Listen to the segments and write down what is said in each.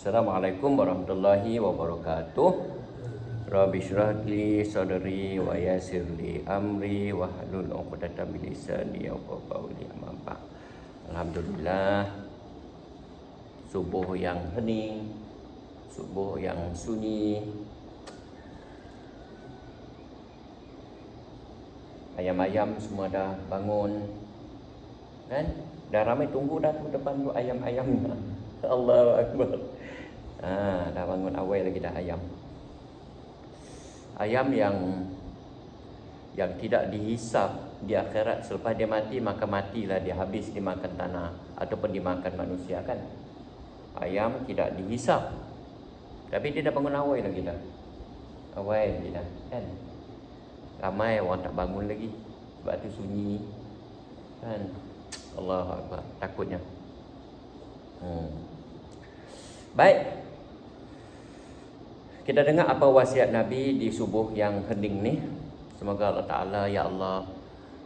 Assalamualaikum warahmatullahi wabarakatuh. Rabbi shrah li sadri wa yassir li amri wahlul 'uqdatam min lisani yafqahu qawli. Amma ba'd. Alhamdulillah, subuh yang hening, subuh yang sunyi. Ayam-ayam semua dah bangun, kan? Dah ramai tunggu dah tu depan tu ayam-ayamnya. Allahu Akbar. Dah bangun awal lagi dah ayam. Ayam yang tidak dihisap di akhirat selepas dia mati, maka matilah dia, habis dimakan tanah ataupun dimakan manusia, kan? Ayam tidak dihisap, tapi dia dah bangun awal lagi dah. Awal lagi dah, kan? Ramai orang tak bangun lagi sebab tu sunyi, kan? Allahu Akbar, takutnya. Baik, kita dengar apa wasiat Nabi di subuh yang hening ni. Semoga Allah Ta'ala, ya Allah,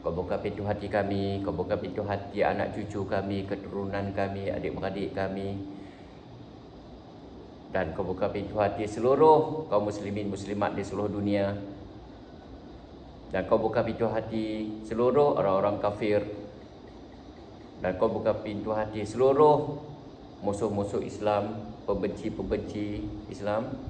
Kau buka pintu hati kami, Kau buka pintu hati anak cucu kami, keturunan kami, adik-beradik kami, dan Kau buka pintu hati seluruh kaum muslimin muslimat di seluruh dunia, dan Kau buka pintu hati seluruh orang-orang kafir, dan Kau buka pintu hati seluruh musuh-musuh Islam, pembenci-pembenci Islam,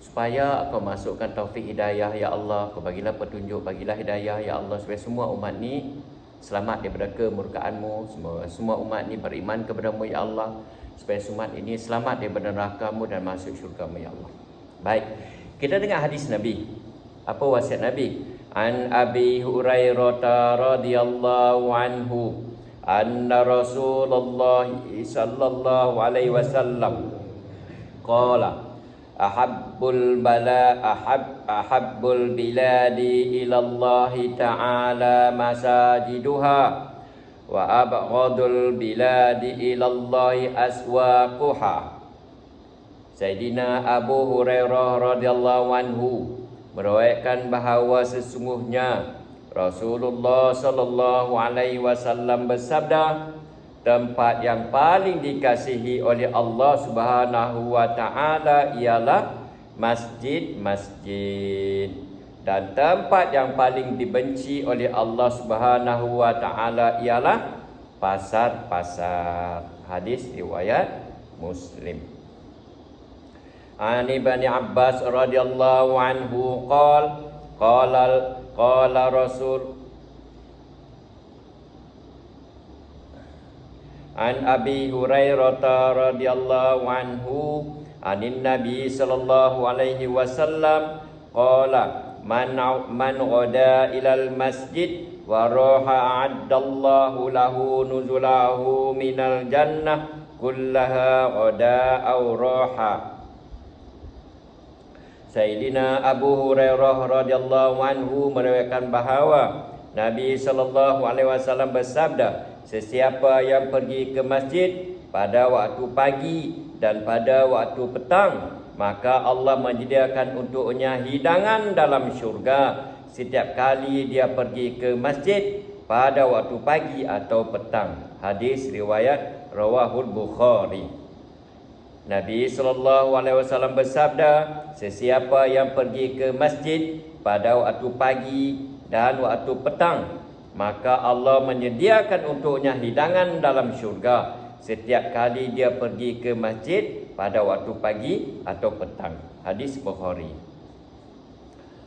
supaya Kau masukkan taufik hidayah, ya Allah. Kau bagilah petunjuk, bagilah hidayah, ya Allah, supaya semua umat ni selamat daripada kemurkaan-Mu. Semua umat ni beriman kepada-Mu, ya Allah, supaya semua umat ini selamat daripada neraka-Mu dan masuk syurga-Mu, ya Allah. Baik, kita dengar hadis Nabi. Apa wasiat Nabi? An Abi Hurairah radhiyallahu anhu anna Rasulullah sallallahu alaihi wasallam qala ahabbul biladi ila Allah ta'ala masajiduha wa abghadul biladi ila Allah aswaquha. Sayyidina Abu Hurairah radhiyallahu anhu meriwayatkan bahawa sesungguhnya Rasulullah sallallahu alaihi wasallam bersabda, tempat yang paling dikasihi oleh Allah Subhanahu wa taala ialah masjid-masjid, dan tempat yang paling dibenci oleh Allah Subhanahu wa taala ialah pasar-pasar. Hadis riwayat Muslim. An Ibni Abbas radhiyallahu anhu qala Rasul An Abi Hurairah radhiyallahu anhu anin Nabi sallallahu alaihi wasallam qala man ghada ilal masjid wa raha a'addallahu lahu nuzulahu minal jannah kullaha ghada aw raha. Sayyidina Abu Hurairah radhiyallahu anhu meriwayatkan bahawa Nabi sallallahu alaihi wasallam bersabda, sesiapa yang pergi ke masjid pada waktu pagi dan pada waktu petang, maka Allah menyediakan untuknya hidangan dalam syurga setiap kali dia pergi ke masjid pada waktu pagi atau petang. Hadis riwayat Rawahul Bukhari. Nabi sallallahu alaihi wasallam bersabda, sesiapa yang pergi ke masjid pada waktu pagi dan waktu petang, maka Allah menyediakan untuknya hidangan dalam syurga setiap kali dia pergi ke masjid pada waktu pagi atau petang. Hadis Bukhari.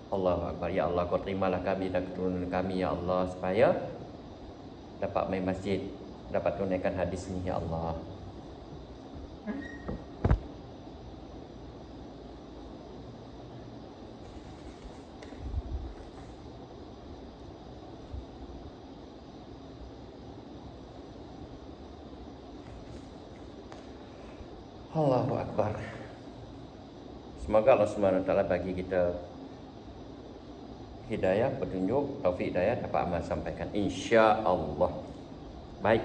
Allahu Akbar. Ya Allah, Kau terimalah kami dan keturunan kami, ya Allah, supaya dapat main masjid, dapat tunaikan hadis ini, ya Allah. Allahu Akbar. Semoga Allah Subhanahu wa taala bagi kita hidayah, petunjuk, taufik hidayah, dapat amal sampaikan, insya-Allah. Baik.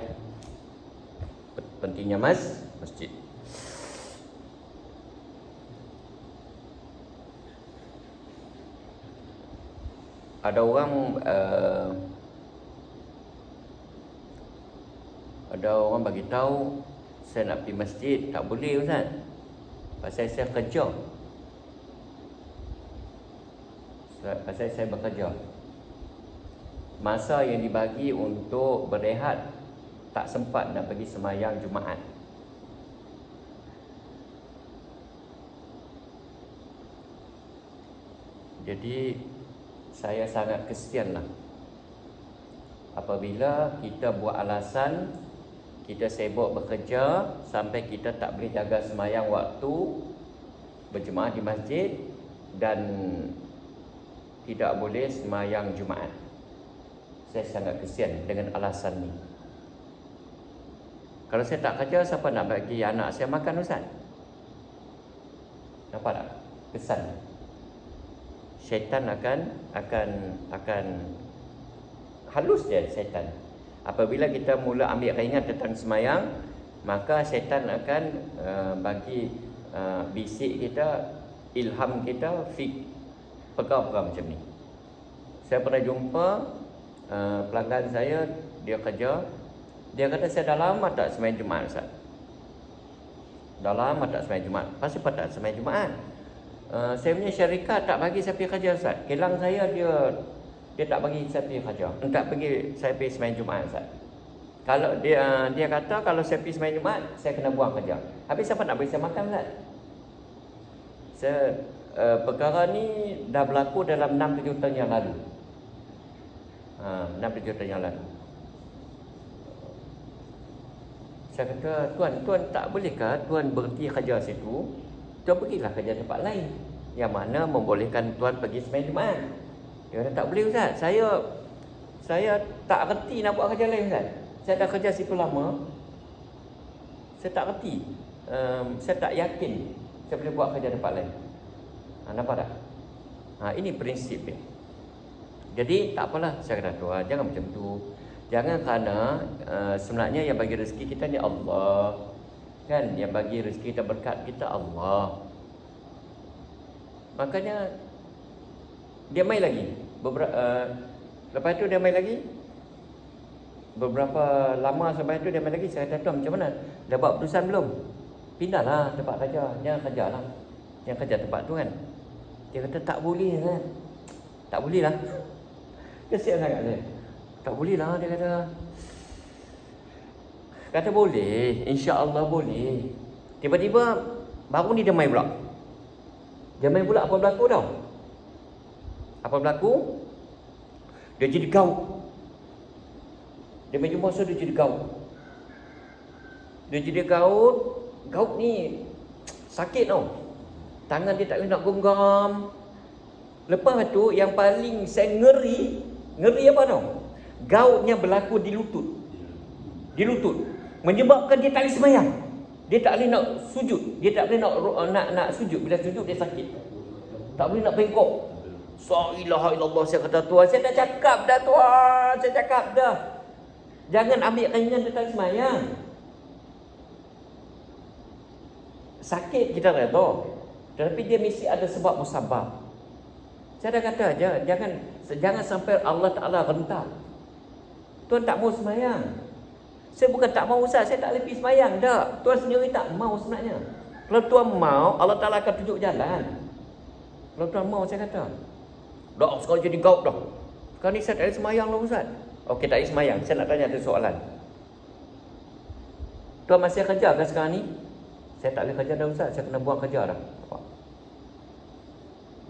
Pentingnya masjid. Ada orang bagi tahu, saya nak pergi masjid. Tak boleh, Ustaz. Pasal saya kerja. Pasal saya bekerja. Masa yang dibagi untuk berehat tak sempat nak pergi sembahyang Jumaat. Jadi saya sangat kesianlah apabila kita buat alasan kita sibuk bekerja sampai kita tak boleh jaga sembahyang waktu berjemaah di masjid dan tidak boleh sembahyang Jumaat. Saya sangat kesian dengan alasan ni. Kalau saya tak kerja, siapa nak bagi anak saya makan, Ustaz? Nampak tak? Kesan. Syaitan akan halus dia, syaitan. Apabila kita mula ambil ringan tentang sembahyang, maka syaitan akan bagi bisik kita, ilham kita, perkara-perkara macam ni. Saya pernah jumpa pelanggan saya, dia kerja. Dia kata, saya dah lama tak sembahyang Jumaat, Ustaz. Dah lama tak sembahyang Jumaat. Pasal apa tak sembahyang Jumaat? Saya punya syarikat tak bagi saya pergi kerja, Ustaz. Kilang saya dia tak bagi saya pergi kerja. Tak pergi saya pergi sembahyang Jumaat, Ustaz. Kalau dia kata kalau saya pergi sembahyang Jumaat, saya kena buang kerja. Habis siapa nak bagi saya makan, Ustaz? Perkara ni dah berlaku dalam 6-7 tahun yang lalu. 6-7 tahun yang lalu. Saya kata, Tuan tak bolehkah Tuan berhenti kerja situ? Tuan pergilah kerja tempat lain yang mana membolehkan Tuan pergi sembahyang Jumaat. Dia kata, tak boleh, Ustaz. Saya tak reti nak buat kerja lain, Ustaz. Saya dah kerja situ lama. Saya tak reti. Saya tak yakin saya boleh buat kerja tempat lain. Nampak tak? Ini prinsip dia. Jadi tak apalah, saya kata, Tuan jangan macam tu. Jangan kerana sebenarnya yang bagi rezeki kita ni Allah. Kan? Yang bagi rezeki kita, berkat kita Allah. Makanya dia main lagi. Lepas tu dia main lagi. Beberapa lama sampai tu dia main lagi. Saya kata, Tuan macam mana? Dah buat keputusan belum? Pindahlah tempat kerja. Jangan kerja lah. Jangan kerja tempat tu kan. Dia kata tak boleh kan. Tak boleh lah. Kesian sangat dia. Tak boleh lah, dia kata. Kata boleh, insya-Allah boleh. Tiba-tiba baru ni dia main pula. Dia main pula, apa berlaku tau? Apa berlaku? Dia jadi gaut. Dia main jumpa so dia jadi gaut. Dia jadi gaut. Gaut ni sakit tau. Tangan dia tak boleh nak genggam. Lepas tu yang paling saya ngeri apa tau? Gautnya berlaku di lutut. Di lutut. Menyebabkan dia tak boleh sembahyang. Dia tak boleh nak sujud. Dia tak boleh nak sujud. Bila sujud dia sakit. Tak boleh nak bengkok. La ilaha illallah. Saya kata, Tuan, saya dah cakap dah, Tuan. Saya cakap dah. Jangan ambil ringan tentang sembahyang. Sakit kita redha. Tetapi dia mesti ada sebab musabab. Saya dah kata aja, jangan sampai Allah Ta'ala rentak. Tuan tak mau sembahyang. Saya bukan tak mau, Ustaz, saya tak boleh pergi sembahyang. Tak, Tuan sendiri tak mau sebenarnya. Kalau Tuan mau, Allah Ta'ala akan tunjuk jalan. Kalau Tuan mau, saya kata, dah sekarang jadi gaut dah. Sekarang ni saya tak boleh sembahyang lah, Ustaz. Okey, tak boleh sembahyang. Saya nak tanya ada soalan. Tuan masih kerja ke sekarang ni? Saya tak boleh kerja dah, Ustaz. Saya kena buang kerja dah.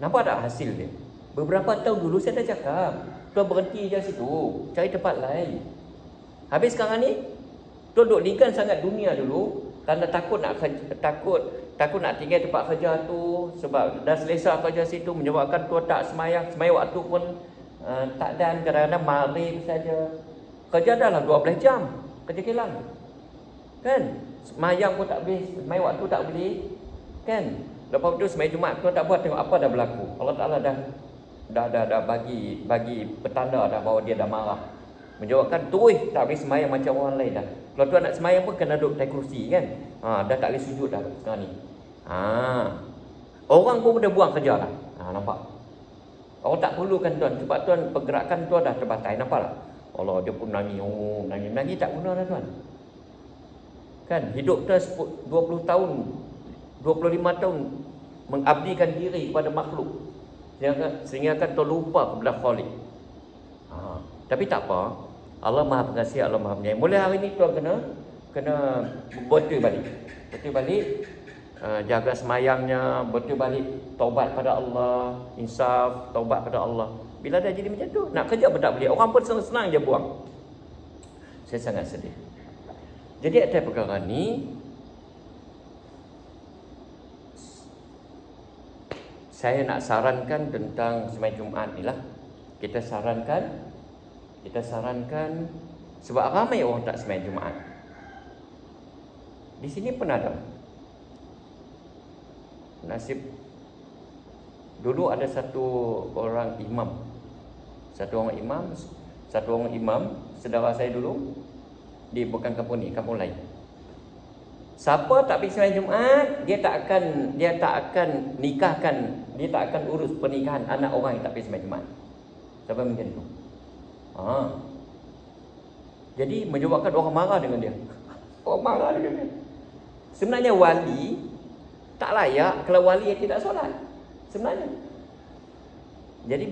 Nampak tak hasil dia? Beberapa tahun dulu saya dah cakap, Tuan berhenti je situ, cari tempat lain. Habis sekarang ni Tuan duk likan sangat dunia dulu kerana takut nak tinggal tempat kerja tu, sebab dah selesa kerja situ menyebabkan Tuan tak sembahyang waktu pun tak dan, kadang-kadang maghrib saja. Kerja dah lah 12 jam kerja kilang. Kan? Sembahyang pun tak boleh, sembahyang waktu tak boleh. Kan? Lepas tu sembahyang Jumaat Tuan tak buat, tengok apa dah berlaku. Allah Ta'ala dah bagi petanda dah bahawa dia dah marah. Menjawabkan terus tak boleh sembahyang macam orang lain dah. Kalau Tuan nak sembahyang pun kena duduk atas kerusi kan. Dah tak boleh sujud dah sekarang ni. Orang pun dah buang kerja lah. Nampak? Orang tak perlukan Tuan. Sebab Tuan pergerakan Tuan dah terbatas. Nampak tak? Allah, dia pun nangis. Nangis tak guna dah Tuan. Kan? Hidup Tuan 20 tahun 25 tahun mengabdikan diri kepada makhluk, sehingga kan terlupa kepada Khalik. Tapi tak apa, Allah Maha Pengasih, Allah Maha Penyayang. Mulai hari ni tuan kena betul balik. Jaga semayangnya, betul balik, taubat pada Allah, insaf, taubat pada Allah. Bila dah jadi macam tu, nak kerja pun tak boleh. Orang pun senang-senang je buang. Saya sangat sedih. Jadi atas perkara ni, saya nak sarankan tentang sembahyang Jumaat ni lah. Kita sarankan sebab ramai orang tak sembahyang Jumaat. Di sini pun ada nasib. Dulu ada satu orang imam, saudara saya dulu, di bukan kampung ni, kampung lain. Siapa tak pergi sembahyang Jumaat, dia tak akan nikahkan, dia tak akan urus pernikahan anak orang yang tak pergi sembahyang Jumaat. Siapa macam tu? Jadi menyebabkan orang marah dengan dia. Sebenarnya wali tak layak kalau wali yang tidak solat. Sebenarnya. Jadi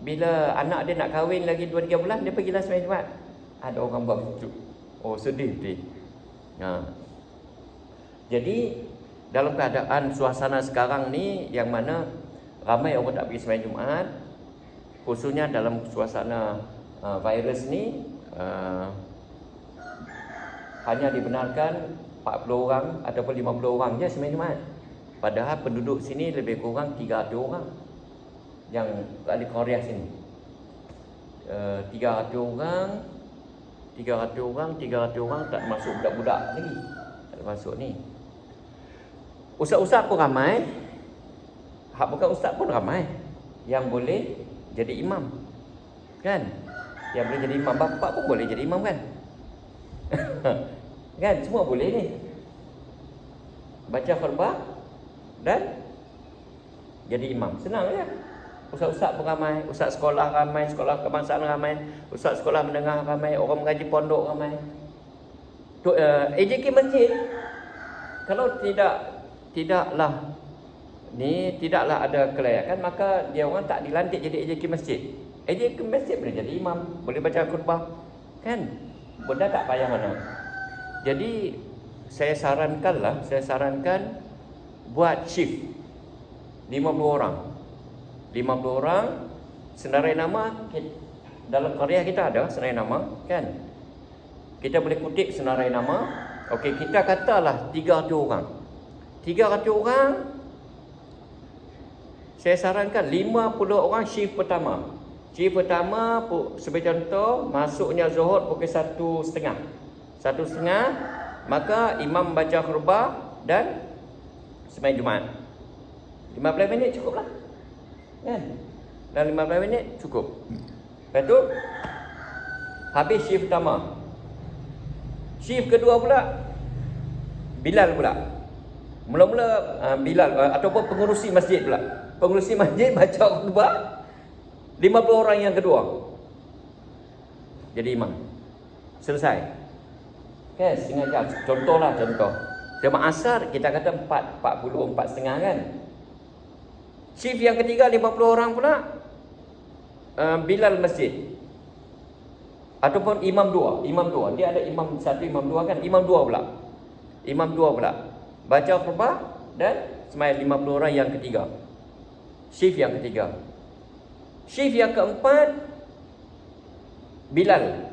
bila anak dia nak kahwin lagi 2-3 bulan, dia pergilah sembahyang Jumaat. Ada orang buat lucu. Oh, sedih dia. Jadi dalam keadaan suasana sekarang ni, yang mana ramai orang tak pergi sembahyang Jumaat, khususnya dalam suasana virus ni, hanya dibenarkan 40 orang ataupun 50 orang je sembahyang Jumaat. Padahal penduduk sini lebih kurang 300 orang yang di Korea sini. 300 orang tak masuk budak-budak lagi. Tak masuk ni. Ustaz-ustaz pun ramai. Hak bukan ustaz pun ramai yang boleh jadi imam. Kan? Yang boleh jadi imam. Bapak pun boleh jadi imam kan? Kan? Semua boleh ni. Baca khutbah dan jadi imam. Senang je. Ustaz-ustaz pun ramai, ustaz sekolah ramai, sekolah kebangsaan ramai, ustaz sekolah menengah ramai, orang mengaji pondok ramai. AJK masjid, kalau tidaklah ada kelayakan, maka dia orang tak dilantik jadi AJK masjid. AJK masjid boleh jadi imam, boleh baca khutbah, kan? Benda tak payah mana. Jadi saya sarankan buat shift 50 orang. 50 orang senarai nama. Dalam karya kita ada senarai nama, kan? Kita boleh kutip senarai nama. Okey, kita katalah 300 orang. 300 orang, saya sarankan 50 orang shift pertama. Shift pertama, sebagai contoh, masuknya Zuhur pukul 1.30. 1.30, maka imam baca khutbah dan sembahyang Jumaat. 15 minit cukuplah. Kan? Dan 15 minit cukup. Lepas tu habis shift pertama. Shift kedua pula Bilal pula. Mula-mula Bilal ataupun pengurusi masjid pula. Pengurusi masjid baca khutbah, 50 orang yang kedua jadi imam. Selesai. Kan? Setengah jam. Contoh. Jemaah asar kita kata 44.30 kan. Shift yang ketiga 50 orang pula Bilal masjid. Ataupun imam dua. Dia ada imam satu, imam dua kan. Imam dua pula baca khutbah dan sembahyang 50 orang yang ketiga. Shift yang ketiga. Shift yang keempat Bilal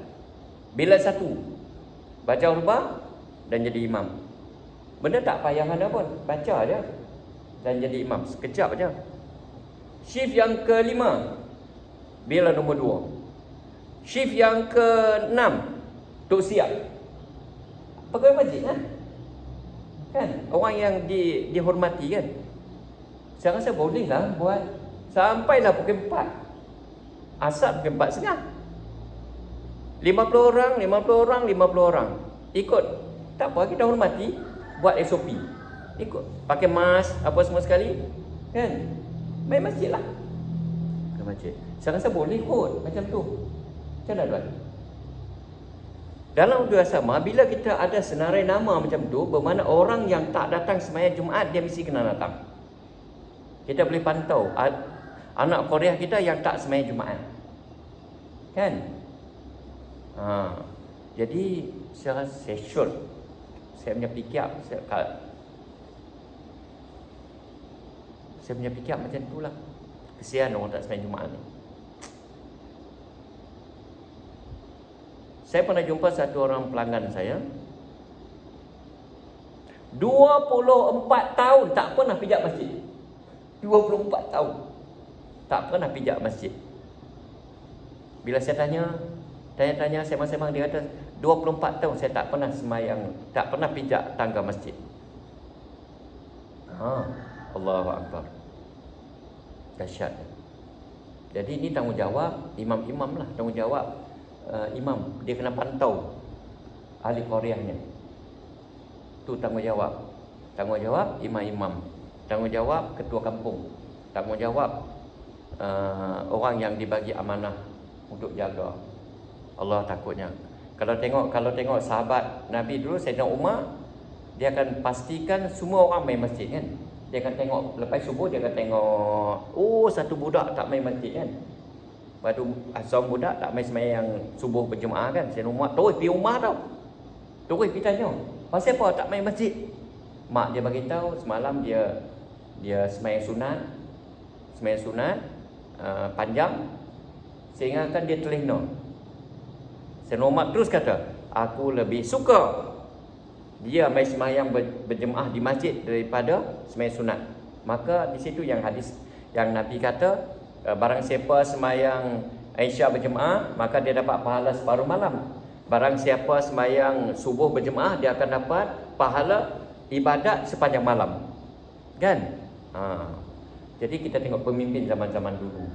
satu, baca khutbah dan jadi imam. Benda tak payah mana pun, baca aja dan jadi imam sekejap aja. Shift yang kelima Bilal nombor 2. Shift yang ke-6 Tok Siap, pegawai masjid kan? Orang yang dihormati kan. Saya rasa boleh lah buat sampailah pukul 4. Asar pukul 4.30. 50 orang ikut. Tak apa, kita hormati. Buat SOP, ikut, pakai mask, apa semua sekali, kan? Main masjid lah. Ke masjid. Saya rasa boleh kot macam tu. Macam mana tuan? Dalam waktu yang sama, bila kita ada senarai nama macam tu, bermakna orang yang tak datang sembahyang Jumaat, dia mesti kena datang. Kita boleh pantau anak Korea kita yang tak sembahyang Jumaat, kan? Jadi saya shoot, saya punya fikir, saya punya fikir macam tu lah. Kesian orang tak sembahyang Jumaat ni. Saya pernah jumpa satu orang pelanggan saya, 24 tahun tak pernah pijak masjid. 24 tahun tak pernah pijak masjid. Bila saya tanya sembang-sembang, dia kata 24 tahun saya tak pernah sembahyang, tak pernah pijak tangga masjid. Allahu Akbar. Dahsyat. Jadi ini tanggungjawab imam-imam lah, tanggungjawab imam, dia kena pantau ahli Koreanya. Tu tanggungjawab imam-imam, tanggungjawab ketua kampung, tanggungjawab orang yang dibagi amanah untuk jaga. Allah takutnya. Kalau tengok sahabat Nabi dulu, Sayyidina Umar, dia akan pastikan semua orang main masjid, kan? Dia akan tengok lepas subuh, dia akan tengok, satu budak tak main masjid, kan? Lepas tu seorang budak tak main sembahyang subuh berjemaah, kan? Sayyidina Umar terus pergi rumah tau. Terus pergi tanya, pasal apa tak main masjid? Mak dia bagi tahu semalam dia sembahyang sunat panjang, sehingga kan dia terlena. Sayyidina Umar terus kata, aku lebih suka dia main sembahyang berjemaah di masjid daripada sembahyang sunat. Maka di situ yang hadis yang Nabi kata, barang siapa sembahyang Isya berjemaah, maka dia dapat pahala separuh malam. Barang siapa sembahyang subuh berjemaah, dia akan dapat pahala ibadat sepanjang malam, kan? Jadi kita tengok pemimpin zaman-zaman dulu.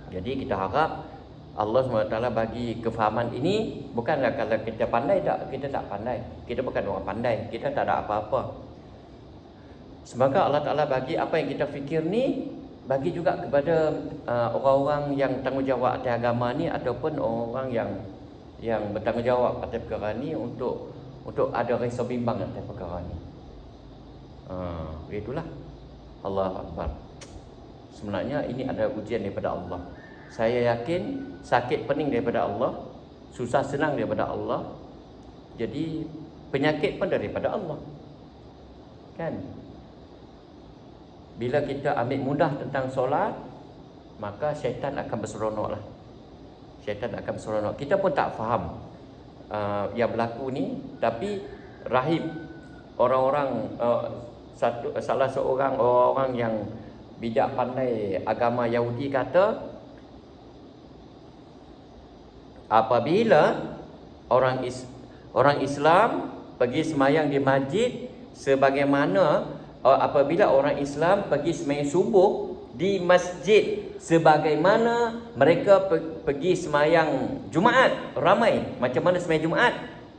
Jadi kita harap Allah SWT bagi kefahaman ini. Bukanlah kalau kita pandai, tak, kita tak pandai, kita bukan orang pandai, kita tak ada apa-apa. Semoga Allah Ta'ala bagi apa yang kita fikir ni, bagi juga kepada orang-orang yang tanggungjawab atas agama ni, ataupun orang yang bertanggungjawab atas perkara ni, untuk ada rasa bimbang atas perkara ni. Itulah. Allah Akbar. Sebenarnya ini ada ujian daripada Allah. Saya yakin sakit pening daripada Allah, susah senang daripada Allah. Jadi penyakit pun daripada Allah, kan? Bila kita ambil mudah tentang solat, maka syaitan akan berseronok lah. Syaitan akan berseronok. Kita pun tak faham yang berlaku ni, tapi rahib orang-orang, salah seorang orang yang bijak pandai agama Yahudi kata, apabila orang Islam pergi sembahyang di masjid, sebagaimana apabila orang Islam pergi sembahyang subuh di masjid sebagaimana mereka pergi sembahyang Jumaat ramai, macam mana sembahyang Jumaat,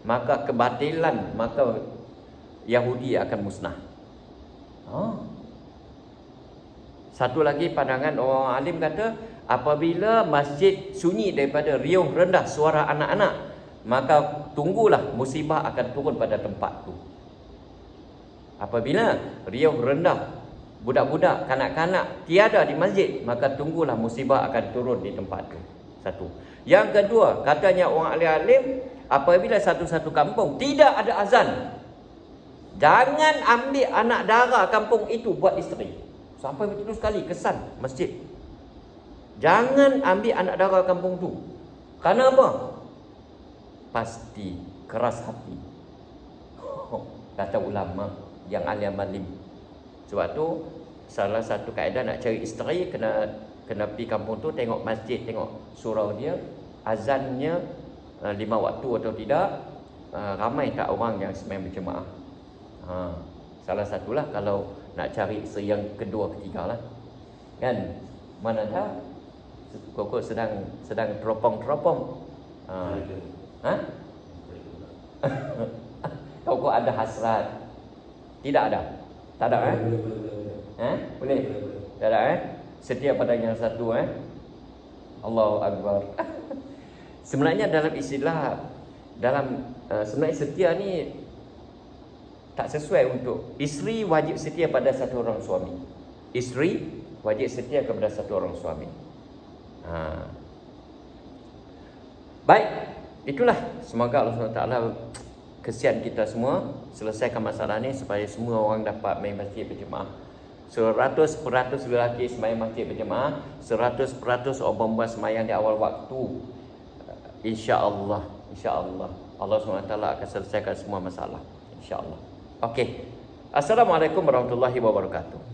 maka kebatilan, maka Yahudi akan musnah. Satu lagi pandangan orang alim kata, apabila masjid sunyi daripada riuh rendah suara anak-anak, maka tunggulah musibah akan turun pada tempat tu. Apabila riuh rendah, budak-budak, kanak-kanak tiada di masjid, maka tunggulah musibah akan turun di tempat tu. Satu. Yang kedua, katanya orang alim-alim, apabila satu-satu kampung tidak ada azan, jangan ambil anak dara kampung itu buat isteri. Sampai betul sekali kesan masjid. Jangan ambil anak dara kampung tu. Kerana apa? Pasti keras hati. Kata ulama yang alim-alim. Sebab tu salah satu kaedah nak cari isteri, kena pergi kampung tu, tengok masjid, tengok surau dia, azannya 5 waktu atau tidak, ramai tak orang yang sembahyang berjemaah. Salah satulah kalau nak cari isteri yang kedua, ketiga lah, kan? Mana tahu kok sedang teropong-teropong. Kok ada hasrat? Tidak ada. Tak ada, Boleh. Tak ada, Setia pada yang satu, Allahu Akbar. Sebenarnya dalam istilah dalam sebenarnya setia ni tak sesuai untuk isteri wajib setia pada satu orang suami. Isteri wajib setia kepada satu orang suami. Baik, itulah. Semoga Allah SWT kesian kita semua selesaikan masalah ni supaya semua orang dapat main masjid berjemaah. 100% lelaki sembahyang masjid berjemaah, 100% orang perempuan sembahyang di awal waktu. InsyaAllah Allah SWT akan selesaikan semua masalah, InsyaAllah. Okey. Assalamualaikum warahmatullahi wabarakatuh.